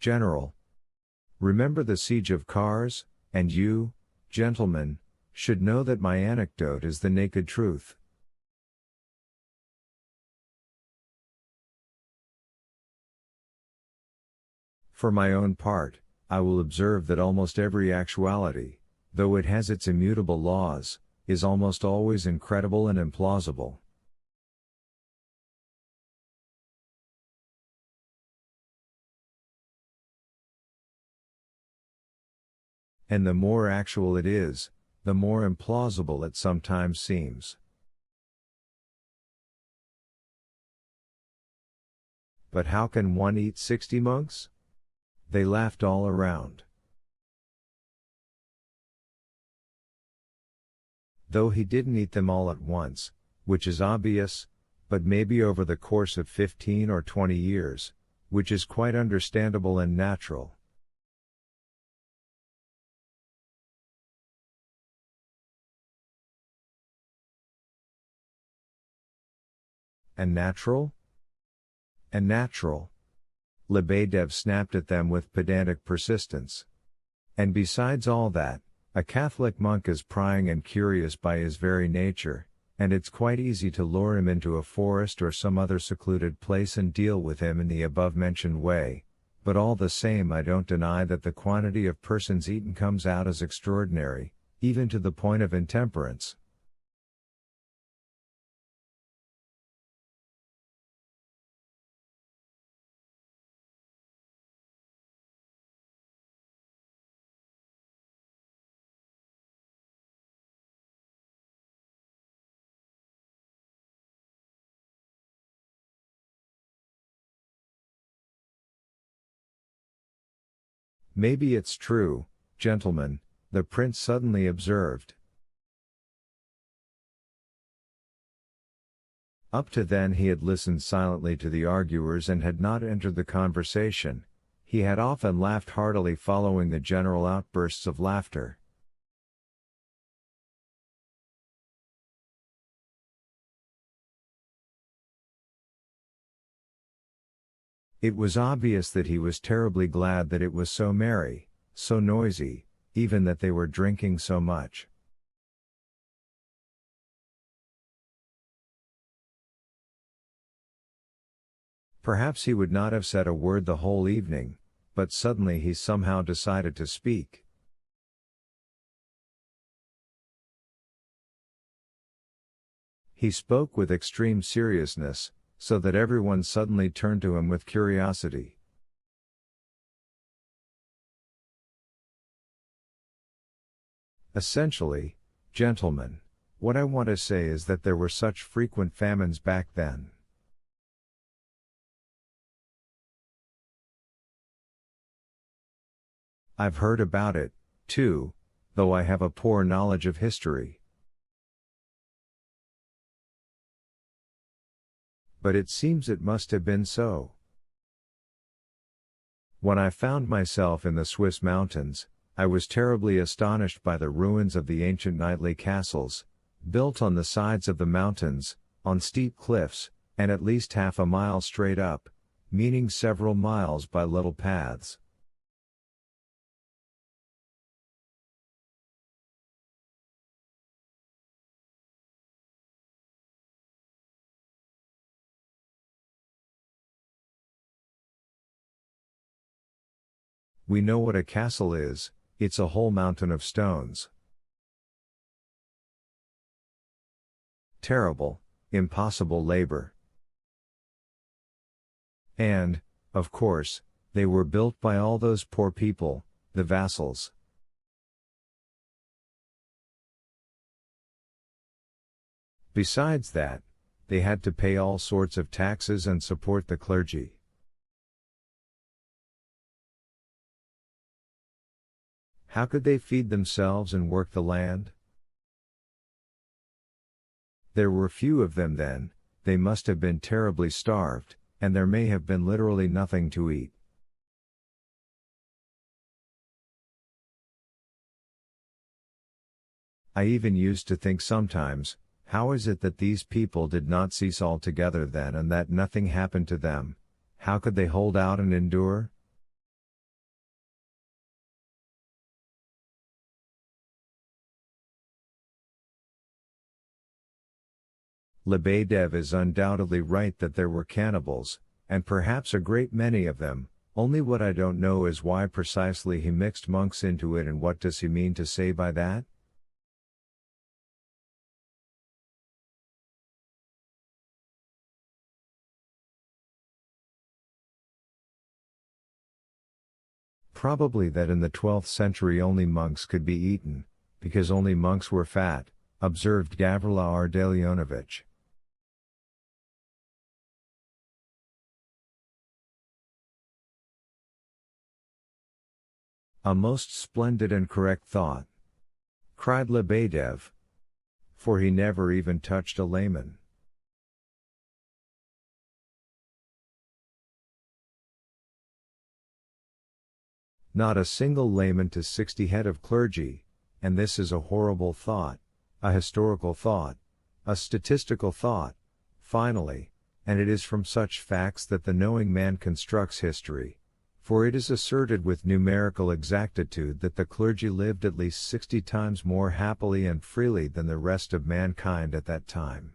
General. Remember the siege of Kars, and you, gentlemen, should know that my anecdote is the naked truth. For my own part, I will observe that almost every actuality, though it has its immutable laws, is almost always incredible and implausible. And the more actual it is, the more implausible it sometimes seems. But how can one eat 60 monks? They laughed all around. Though he didn't eat them all at once, which is obvious, but maybe over the course of 15 or 20 years, which is quite understandable and natural. And natural? And natural. Lebedev snapped at them with pedantic persistence. And besides all that, a Catholic monk is prying and curious by his very nature, and it's quite easy to lure him into a forest or some other secluded place and deal with him in the above-mentioned way, but all the same I don't deny that the quantity of persons eaten comes out as extraordinary, even to the point of intemperance. Maybe it's true, gentlemen, the prince suddenly observed. Up to then he had listened silently to the arguers and had not entered the conversation. He had often laughed heartily following the general outbursts of laughter. It was obvious that he was terribly glad that it was so merry, so noisy, even that they were drinking so much. Perhaps he would not have said a word the whole evening, but suddenly he somehow decided to speak. He spoke with extreme seriousness, so that everyone suddenly turned to him with curiosity. Essentially, gentlemen, what I want to say is that there were such frequent famines back then. I've heard about it, too, though I have a poor knowledge of history. But it seems it must have been so. When I found myself in the Swiss mountains, I was terribly astonished by the ruins of the ancient knightly castles, built on the sides of the mountains, on steep cliffs, and at least half a mile straight up, meaning several miles by little paths. We know what a castle is, it's a whole mountain of stones. Terrible, impossible labor. And, of course, they were built by all those poor people, the vassals. Besides that, they had to pay all sorts of taxes and support the clergy. How could they feed themselves and work the land? There were few of them then, they must have been terribly starved, and there may have been literally nothing to eat. I even used to think sometimes, how is it that these people did not cease altogether then and that nothing happened to them? How could they hold out and endure? Lebedev is undoubtedly right that there were cannibals, and perhaps a great many of them, only what I don't know is why precisely he mixed monks into it and what does he mean to say by that? Probably that in the 12th century only monks could be eaten, because only monks were fat, observed Gavrila Ardalionovich. A most splendid and correct thought, cried Lebedev, for he never even touched a layman. Not a single layman to 60 head of clergy, and this is a horrible thought, a historical thought, a statistical thought, finally, and it is from such facts that the knowing man constructs history, for it is asserted with numerical exactitude that the clergy lived at least 60 times more happily and freely than the rest of mankind at that time.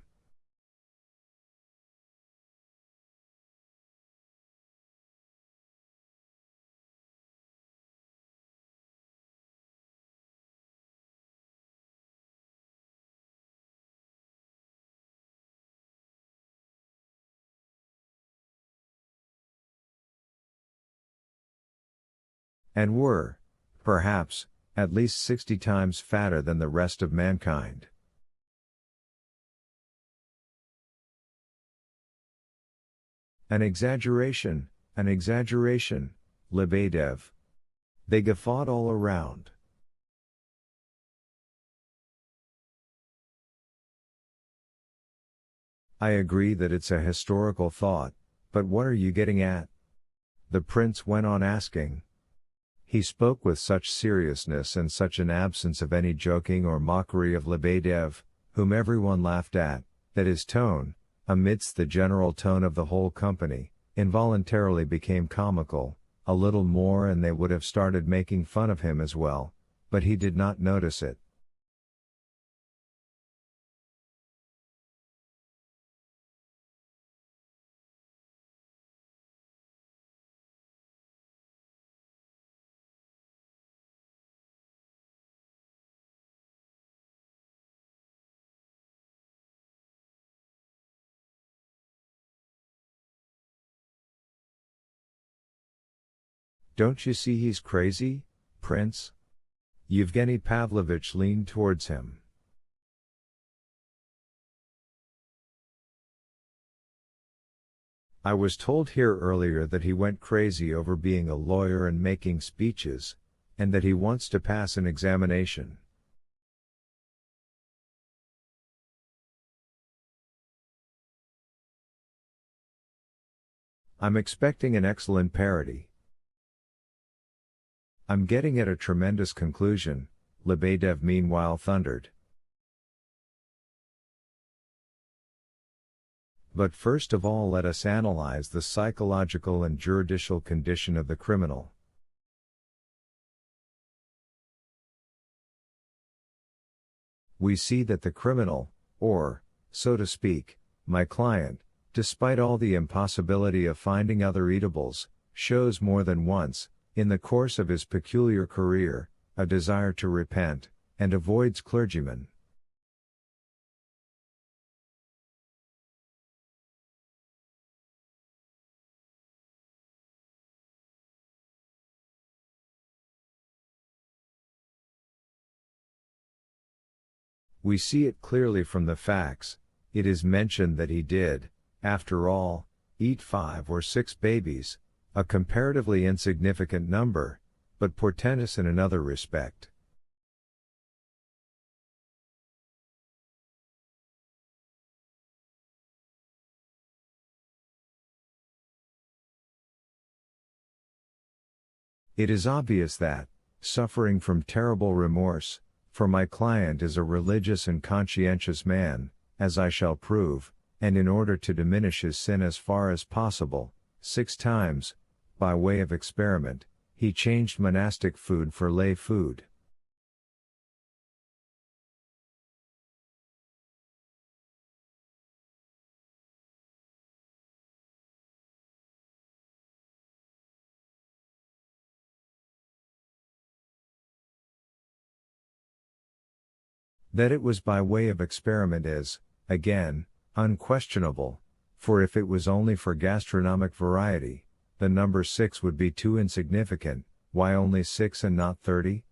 And were, perhaps, at least 60 times fatter than the rest of mankind. An exaggeration, Lebedev. They guffawed all around. I agree that it's a historical thought, but what are you getting at? The prince went on asking. He spoke with such seriousness and such an absence of any joking or mockery of Lebedev, whom everyone laughed at, that his tone, amidst the general tone of the whole company, involuntarily became comical, a little more and they would have started making fun of him as well, but he did not notice it. Don't you see he's crazy, Prince? Yevgeny Pavlovich leaned towards him. I was told here earlier that he went crazy over being a lawyer and making speeches, and that he wants to pass an examination. I'm expecting an excellent parody. I'm getting at a tremendous conclusion, Lebedev meanwhile thundered. But first of all let us analyze the psychological and juridical condition of the criminal. We see that the criminal, or, so to speak, my client, despite all the impossibility of finding other eatables, shows more than once, in the course of his peculiar career, a desire to repent, and avoids clergymen. We see it clearly from the facts. It is mentioned that he did, after all, eat 5 or 6 babies, a comparatively insignificant number, but portentous in another respect. It is obvious that, suffering from terrible remorse, for my client is a religious and conscientious man, as I shall prove, and in order to diminish his sin as far as possible, 6 times, by way of experiment, he changed monastic food for lay food. That it was by way of experiment is, again, unquestionable, for if it was only for gastronomic variety, the number 6 would be too insignificant. Why only 6 and not 30?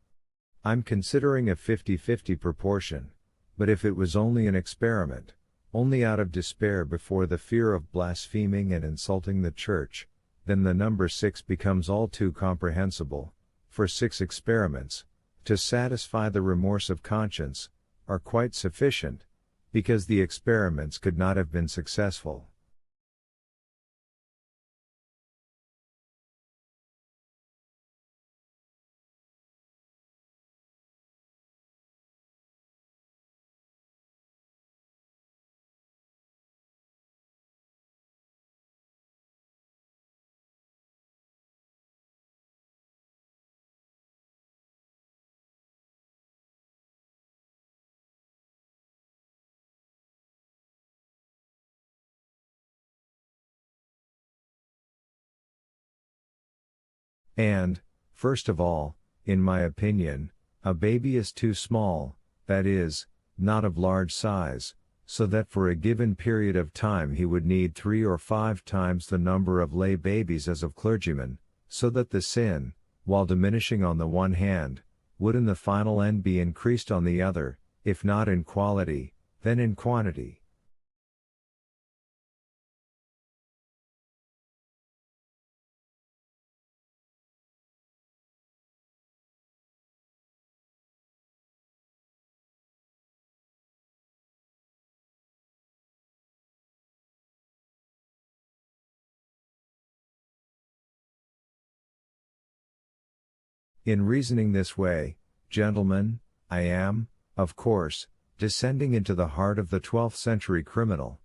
I'm considering a 50-50 proportion, but if it was only an experiment, only out of despair before the fear of blaspheming and insulting the church, then the number 6 becomes all too comprehensible, for 6 experiments, to satisfy the remorse of conscience, are quite sufficient, because the experiments could not have been successful. And, first of all, in my opinion, a baby is too small, that is, not of large size, so that for a given period of time he would need 3 or 5 times the number of lay babies as of clergymen, so that the sin, while diminishing on the one hand, would in the final end be increased on the other, if not in quality, then in quantity. In reasoning this way, gentlemen, I am, of course, descending into the heart of the 12th century criminal.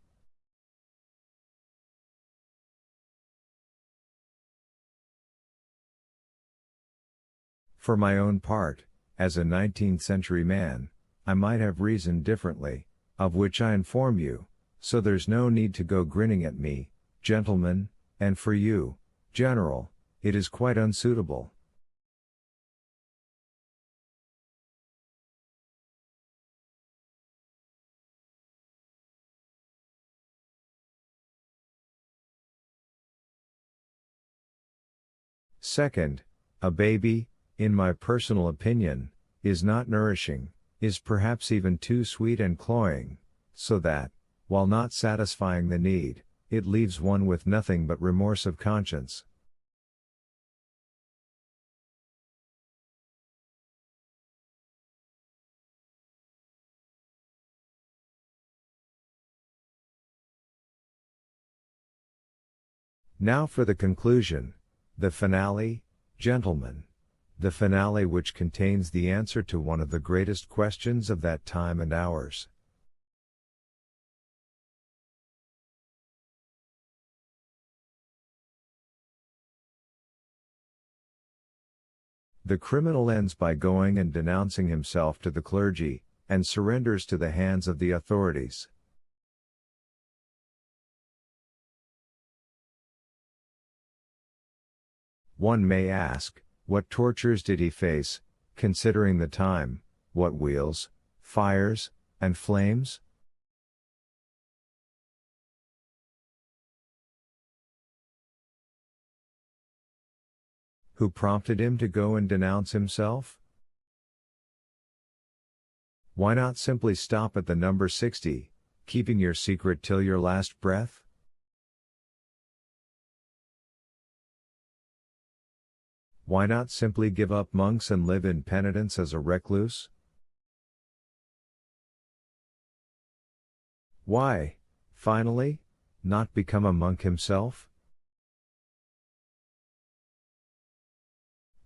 For my own part, as a 19th century man, I might have reasoned differently, of which I inform you, so there's no need to go grinning at me, gentlemen, and for you, general, it is quite unsuitable. Second, a baby, in my personal opinion, is not nourishing, is perhaps even too sweet and cloying, so that, while not satisfying the need, it leaves one with nothing but remorse of conscience. Now for the conclusion. The finale, gentlemen. The finale which contains the answer to one of the greatest questions of that time and ours. The criminal ends by going and denouncing himself to the clergy, and surrenders to the hands of the authorities. One may ask, what tortures did he face, considering the time, what wheels, fires, and flames? Who prompted him to go and denounce himself? Why not simply stop at the number 60, keeping your secret till your last breath? Why not simply give up monks and live in penitence as a recluse? Why, finally, not become a monk himself?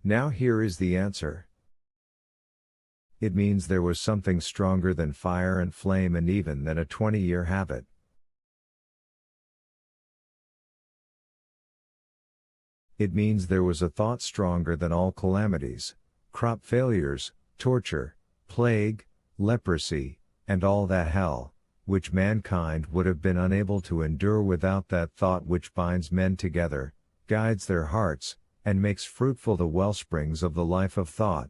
Now here is the answer. It means there was something stronger than fire and flame and even than a 20-year habit. It means there was a thought stronger than all calamities, crop failures, torture, plague, leprosy, and all that hell, which mankind would have been unable to endure without that thought which binds men together, guides their hearts, and makes fruitful the wellsprings of the life of thought.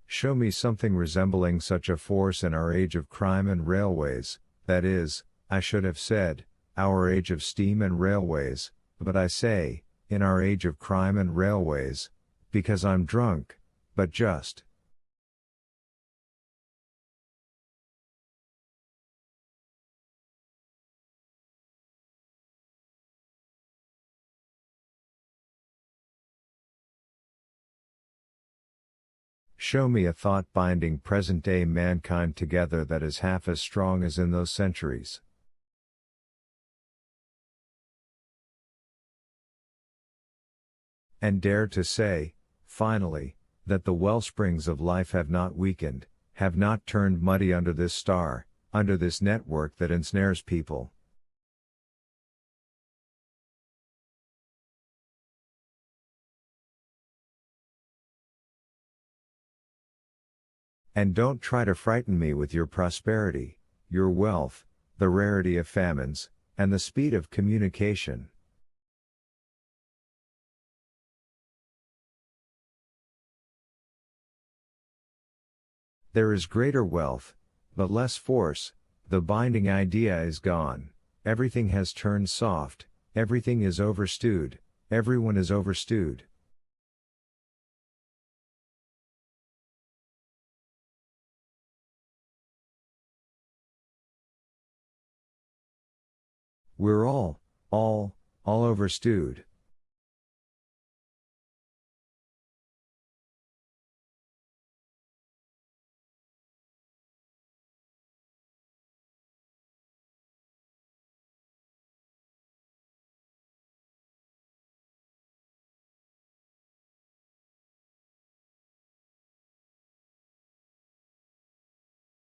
Show me something resembling such a force in our age of crime and railways, that is, I should have said, our age of steam and railways, but I say, in our age of crime and railways, because I'm drunk, but just. Show me a thought binding present-day mankind together that is half as strong as in those centuries. And dare to say, finally, that the wellsprings of life have not weakened, have not turned muddy under this star, under this network that ensnares people. And don't try to frighten me with your prosperity, your wealth, the rarity of famines, and the speed of communication. There is greater wealth, but less force, the binding idea is gone, everything has turned soft, everything is overstewed, everyone is overstewed. We're all overstewed.